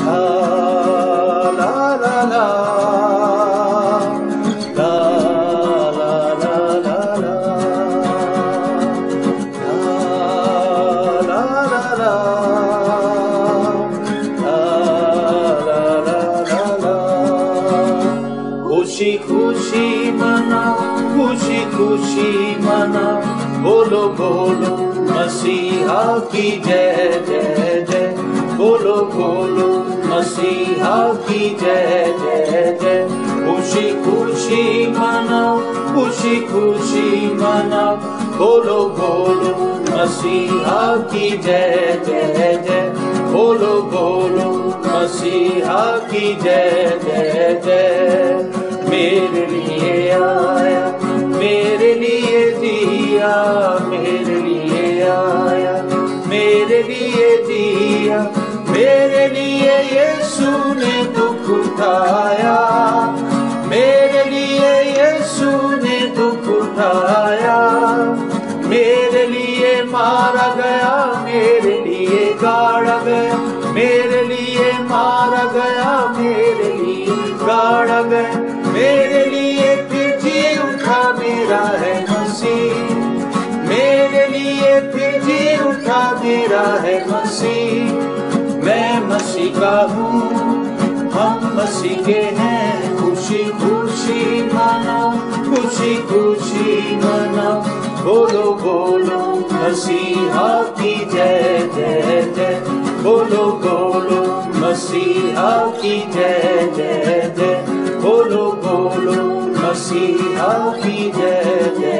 ला ला ला ला ला ला ला ला ला ला ला ला। खुशी खुशी मनाओ, खुशी खुशी मनाओ, बोलो बोलो मसीहा की जय जय जय, बोलो बोलो मसीहा की जय जय जय। खुशी खुशी मनाओ, खुशी खुशी मनाओ, बोलो बोलो मसीहा की जय जय जय, बोलो बोलो मसीहा की जय जय जय। मेरे लिए आया, मेरे लिए दिया, मेरे लिए आया, मेरे लिए दिया, मेरे लिए यीशु ने दुख उठाया, मेरे लिए यीशु ने दुख उठाया। मेरे लिए मारा गया, मेरे लिए गाड़ा गया, मेरे लिए मारा गया, मेरे लिए गाड़ा गया, मेरे लिए फिर जी उठा मेरा है मसीह, मेरे लिए फिर जी उठा मेरा है मसीह। मैं मसीह का हूँ, हम मसीह के हैं। खुशी खुशी मनाओ, खुशी खुशी मनाओ, बोलो बोलो मसीहा की जय जय जय, बोलो बोलो मसीहा की जय जय जय, बोलो बोलो मसीहा की जय जय।